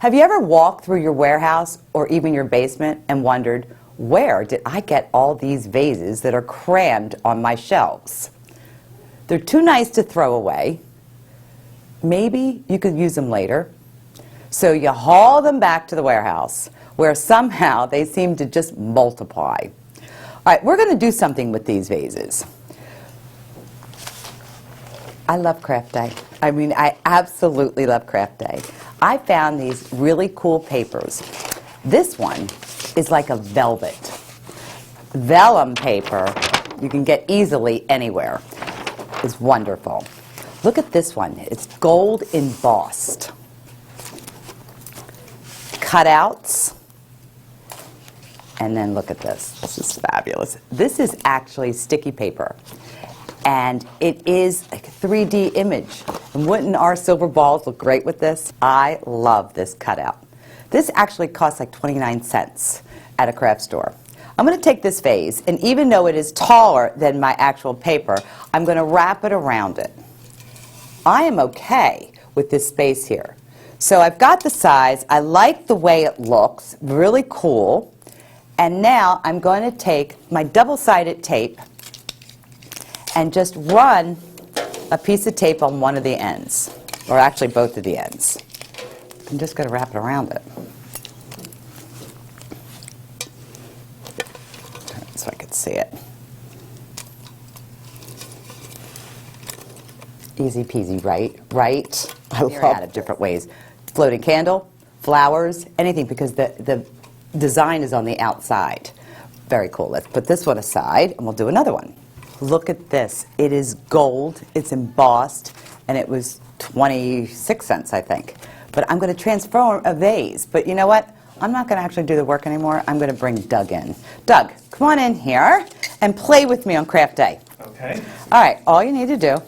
Have you ever walked through your warehouse or even your basement and wondered, where did I get all these vases that are crammed on my shelves? They're too nice to throw away. Maybe you could use them later. So you haul them back to the warehouse, where somehow they seem to just multiply. All right, we're going to do something with these vases. I love craft day. I mean, I absolutely love craft day. I found these really cool papers. This one is like a velvet. Vellum paper you can get easily anywhere. It's wonderful. Look at this one. It's gold embossed. Cutouts. And then look at this. This is fabulous. This is actually sticky paper. And it is like a 3D image. And wouldn't our silver balls look great with this? I love this cutout. This actually costs like 29 cents at a craft store. I'm going to take this vase, and even though it is taller than my actual paper, I'm going to wrap it around it. I am okay with this space here. So I've got the size. I like the way it looks. Really cool. And now I'm going to take my double-sided tape and just run a piece of tape on one of the ends, or actually both of the ends. I'm just going to wrap it around it. So I could see it. Easy peasy, right? Right? I love out of different ways. Floating candle, flowers, anything, because the design is on the outside. Very cool. Let's put this one aside, and we'll do another one. Look at this. It is gold. It's embossed, and it was 26 cents, I think. But I'm going to transform a vase. But you know what? I'm not going to actually do the work anymore. I'm going to bring Doug in. Doug, come on in here and play with me on craft day. Okay. All right. All you need to do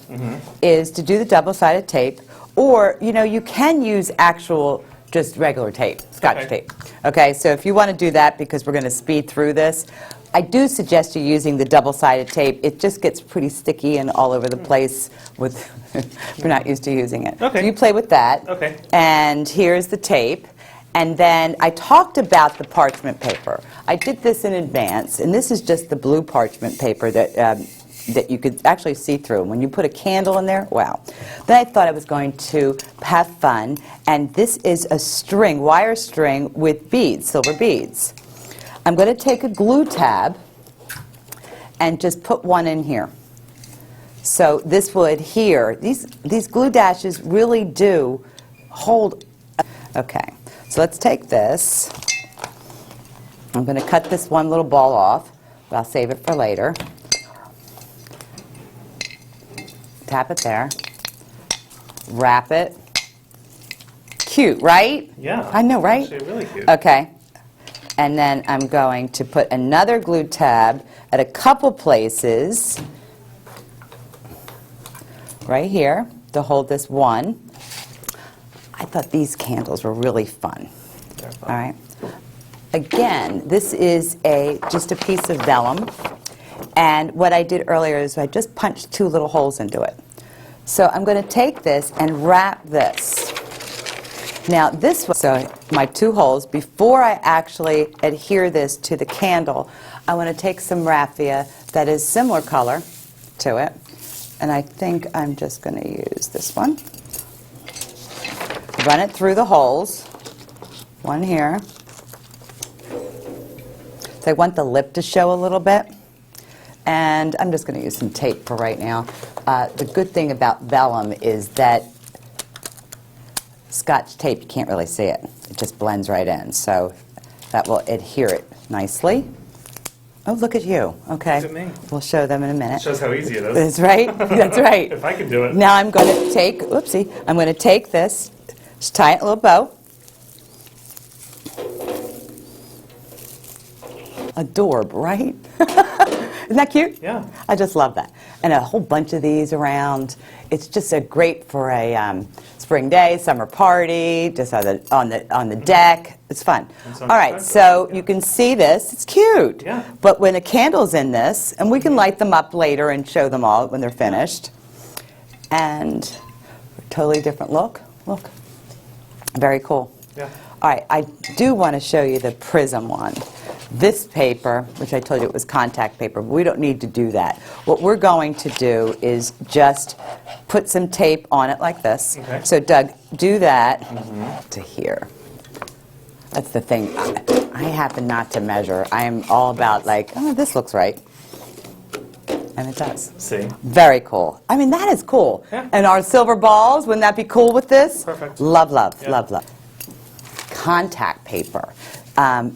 is to do the double-sided tape, or you can use actual just regular tape, Scotch tape. Okay. So if you want to do that, because we're going to speed through this, I do suggest you using the double-sided tape. It just gets pretty sticky and all over the place with if you're not used to using it. Okay. So you play with that. Okay. And here's the tape. And then I talked about the parchment paper. I did this in advance, and this is just the blue parchment paper that that you could actually see through. When you put a candle in there, wow. Then I thought I was going to have fun, and this is a string, wire string with beads, silver beads. I'm going to take a glue tab and just put one in here. So this will adhere. These glue dashes really do hold. Okay, so let's take this. I'm going to cut this one little ball off, but I'll save it for later. Tap it there. Wrap it. Cute, right? Yeah. I know, right? Actually, really cute. Okay. And then I'm going to put another glue tab at a couple places right here to hold this one. I thought these candles were really fun. All right. Again, this is just a piece of vellum. And what I did earlier is I just punched two little holes into it. So I'm going to take this and wrap this. Now this was, so my two holes, before I actually adhere this to the candle, I want to take some raffia that is similar color to it. And I think I'm just going to use this one. Run it through the holes. One here. So I want the lip to show a little bit. And I'm just going to use some tape for right now. The good thing about vellum is that Scotch tape, you can't really see it. It just blends right in. So that will adhere it nicely. Oh, look at you. Okay. Look at me. We'll show them in a minute. Shows how easy it is. That's right. That's right. If I can do it. Now I'm going to take, whoopsie, I'm going to take this, just tie it in a little bow. Adorable, right? Isn't that cute? Yeah. I just love that. And a whole bunch of these around. It's just great for a spring day, summer party, just on the deck. It's fun. All right, so you can see this. It's cute. Yeah. But when a candle's in this, and we can light them up later and show them all when they're finished. And a totally different look. Look. Very cool. Yeah. All right, I do want to show you the prism one. This paper, which I told you it was contact paper, but we don't need to do that. What we're going to do is just put some tape on it like this. Okay. So Doug, do that to here. That's the thing. I happen not to measure. I am all about like, oh, this looks right. And it does. See? Very cool. I mean, that is cool. Yeah. And our silver balls, wouldn't that be cool with this? Perfect. Love, love, Yeah. love, love. Contact paper.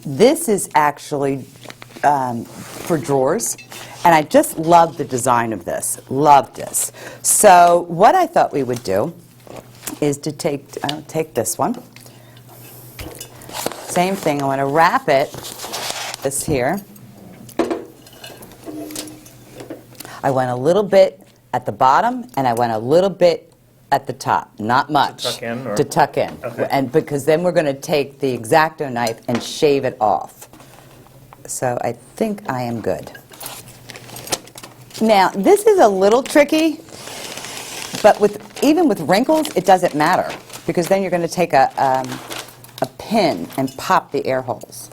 This is actually for drawers, and I just love the design of this. Love this. So what I thought we would do is to take this one. Same thing. I want to wrap it. This here. I went a little bit at the bottom, and I went a little bit at the top. Not much. To tuck in? Or? To tuck in. Okay. And because then we're going to take the X-Acto knife and shave it off. So I think I am good. Now, this is a little tricky, but even with wrinkles, it doesn't matter, because then you're going to take a pin and pop the air holes.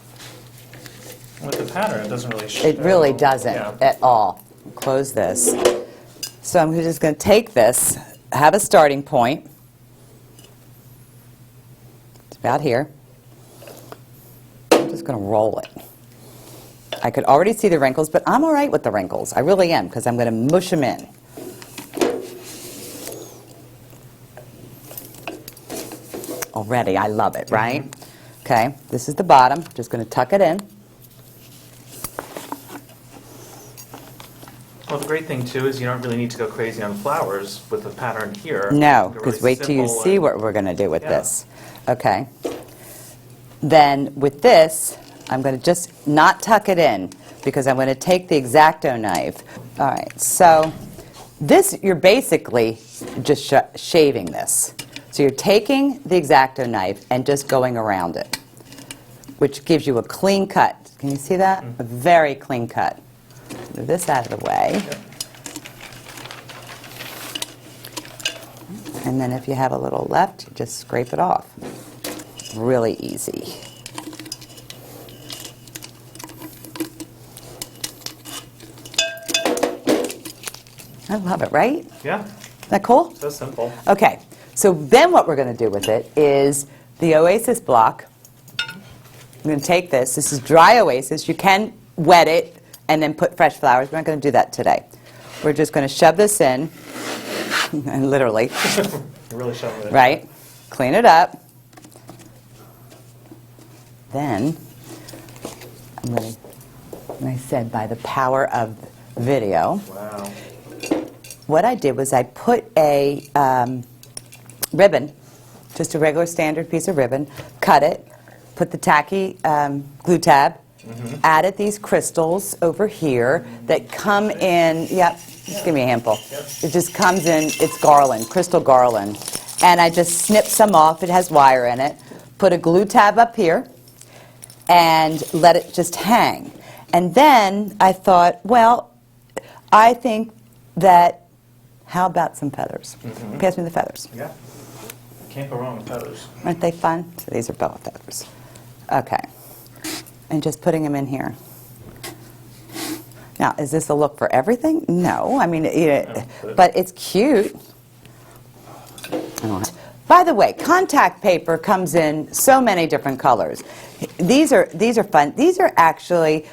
With the pattern, it doesn't really show. It really doesn't Yeah. at all. Close this. So I'm just going to take this, have a starting point. It's about here. I'm just going to roll it. I could already see the wrinkles, but I'm all right with the wrinkles. I really am, because I'm going to mush them in. Already, I love it, right? Okay, this is the bottom. Just going to tuck it in. Well, the great thing, too, is you don't really need to go crazy on flowers with the pattern here. No, You can because really wait till you simple see and- what we're going to do with Yeah. this. Okay. Then with this, I'm going to just not tuck it in, because I'm going to take the X-Acto knife. All right, so this, you're basically just shaving this. So you're taking the X-Acto knife and just going around it, which gives you a clean cut. Can you see that? A very clean cut. Move this out of the way. And then if you have a little left, just scrape it off. Really easy. I love it, right? Yeah, Isn't that cool? so simple. Okay, so then what we're going to do with it is the Oasis block. I'm going to take this. This is dry Oasis. You can wet it and then put fresh flowers. We're not going to do that today. We're just going to shove this in, and literally, You're really showing it. right? Clean it up. Then, I'm going to, and I said by the power of video, Wow. what I did was I put a ribbon, just a regular standard piece of ribbon, cut it, put the tacky glue tab, added these crystals over here that come in, yep, just give me a handful. It just comes in, it's garland, crystal garland. And I just snipped some off, it has wire in it, put a glue tab up here, and let it just hang. And then I thought, well, I think that, how about some feathers? Pass me the feathers. Yeah. Can't go wrong with feathers. Aren't they fun? So these are boa feathers. Okay. And just putting them in here. Now, is this a look for everything? No. I mean, but it's cute. By the way, contact paper comes in so many different colors. These are fun. These are actually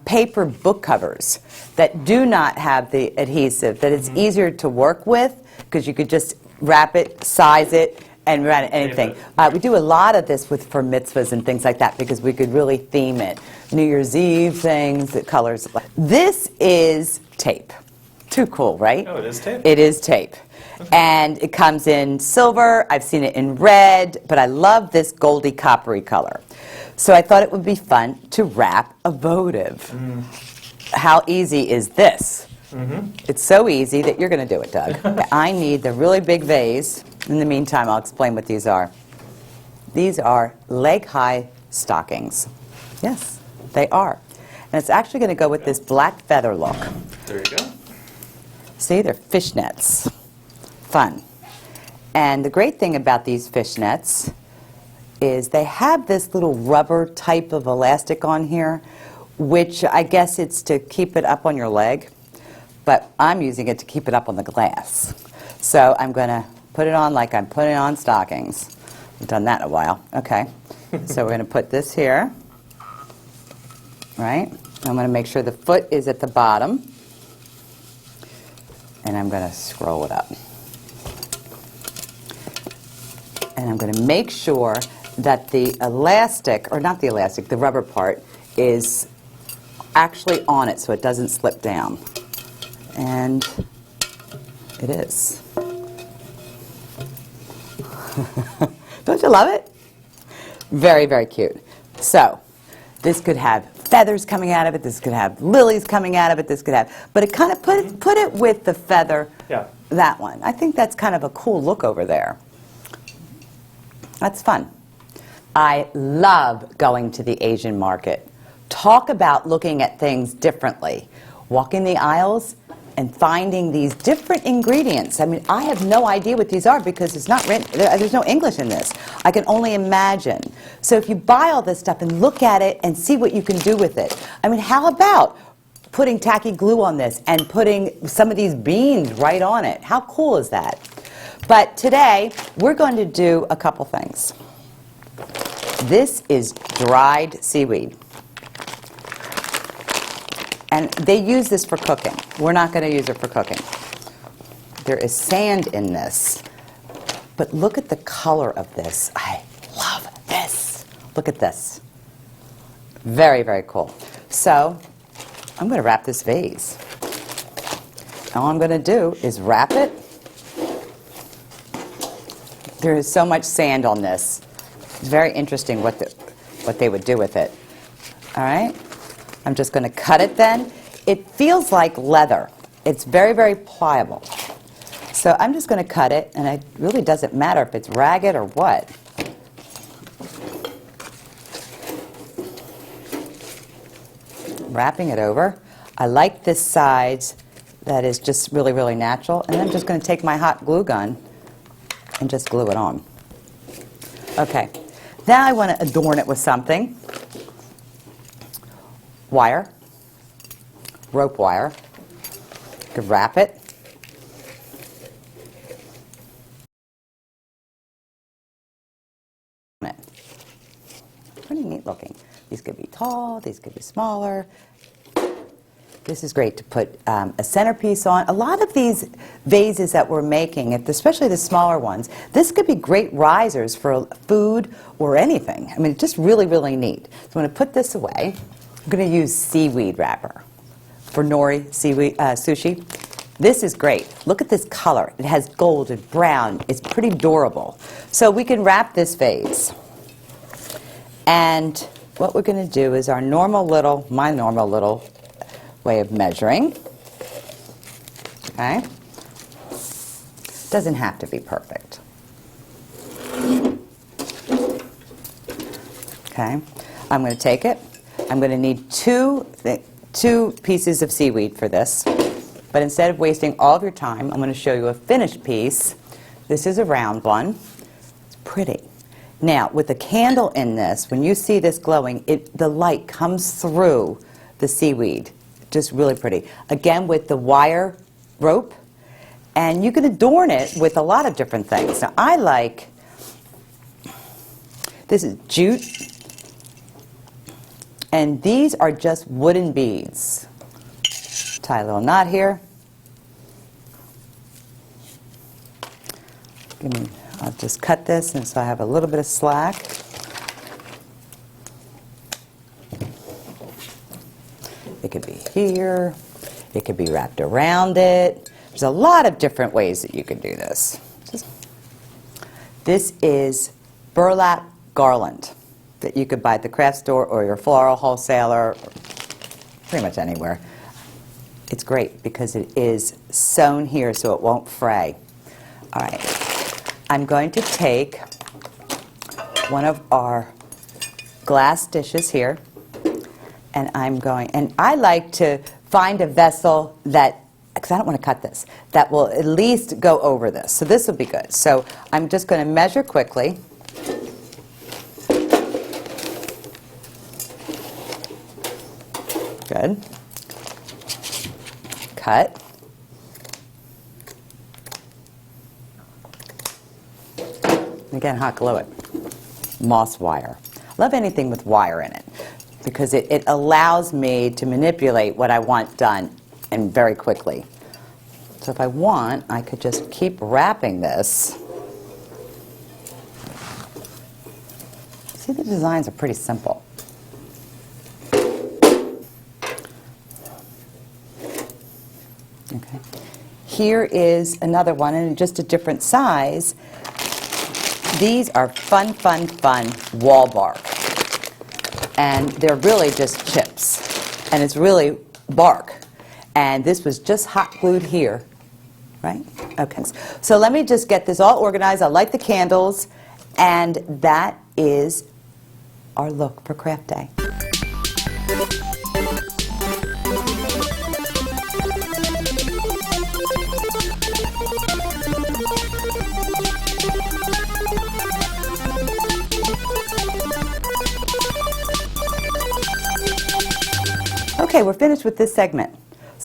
paper book covers that do not have the adhesive, that it's easier to work with because you could just wrap it, size it, and run anything. We do a lot of this for mitzvahs and things like that because we could really theme it. New Year's Eve things, the colors. This is tape. Too cool, right? Oh, it is tape? It is tape. And it comes in silver. I've seen it in red, but I love this goldy coppery color. So I thought it would be fun to wrap a votive. How easy is this? It's so easy that you're going to do it, Doug. I need the really big vase. In the meantime, I'll explain what these are. These are leg-high stockings. Yes, they are. And it's actually going to go with this black feather look. There you go. See, they're fishnets. Fun. And the great thing about these fishnets is they have this little rubber type of elastic on here, which I guess it's to keep it up on your leg, but I'm using it to keep it up on the glass. So I'm going to put it on like I'm putting on stockings. I've done that in a while. Okay. So we're going to put this here, right? I'm going to make sure the foot is at the bottom, and I'm going to scroll it up. And I'm going to make sure that the elastic, or not the elastic, the rubber part, is actually on it so it doesn't slip down. And it is. Don't you love it? Very, very cute. So this could have feathers coming out of it, this could have lilies coming out of it, this could have, but it kind of put it with the feather, Yeah. that one. I think that's kind of a cool look over there. That's fun. I love going to the Asian market. Talk about looking at things differently. Walking the aisles and finding these different ingredients. I mean, I have no idea what these are because it's not written, there's no English in this. I can only imagine. So if you buy all this stuff and look at it and see what you can do with it. I mean, how about putting tacky glue on this and putting some of these beans right on it? How cool is that? But today, we're going to do a couple things. This is dried seaweed. And they use this for cooking. We're not going to use it for cooking. There is sand in this. But look at the color of this. I love this. Look at this. Very, very cool. So I'm going to wrap this vase. All I'm going to do is wrap it. There is so much sand on this. It's very interesting what they would do with it. All right? I'm just going to cut it then. It feels like leather. It's very, very pliable. So I'm just going to cut it, and it really doesn't matter if it's ragged or what. Wrapping it over. I like this side that is just really, really natural. And I'm just going to take my hot glue gun and just glue it on. Okay. Now I want to adorn it with something. Wire, rope wire. You could wrap it. Pretty neat looking. These could be tall, these could be smaller. This is great to put a centerpiece on. A lot of these vases that we're making, especially the smaller ones, this could be great risers for food or anything. I mean, just really, really neat. So I'm going to put this away. I'm going to use seaweed wrapper for nori seaweed sushi. This is great. Look at this color. It has gold and brown. It's pretty durable. So we can wrap this vase. And what we're going to do is my normal little way of measuring. Okay? Doesn't have to be perfect. Okay? I'm going to take it. I'm going to need two pieces of seaweed for this. But instead of wasting all of your time, I'm going to show you a finished piece. This is a round one. It's pretty. Now, with the candle in this, when you see this glowing, the light comes through the seaweed. Just really pretty. Again, with the wire rope. And you can adorn it with a lot of different things. Now, I like, this is jute. And these are just wooden beads. Tie a little knot here. I'll just cut this, and so I have a little bit of slack. It could be here. It could be wrapped around it. There's a lot of different ways that you can do this. This is burlap garland that you could buy at the craft store or your floral wholesaler, or pretty much anywhere. It's great because it is sewn here so it won't fray. All right, I'm going to take one of our glass dishes here, and I like to find a vessel that, because I don't want to cut this, that will at least go over this. So this will be good. So I'm just going to measure quickly. Good. Cut. Again, hot glue it. Moss wire. Love anything with wire in it because it allows me to manipulate what I want done and very quickly. So if I want, I could just keep wrapping this. See, the designs are pretty simple. Okay. Here is another one, and just a different size. These are fun, fun, fun wall bark. And they're really just chips. And it's really bark. And this was just hot glued here. Right? Okay. So let me just get this all organized. I'll light the candles. And that is our look for Craft Day. Okay, we're finished with this segment.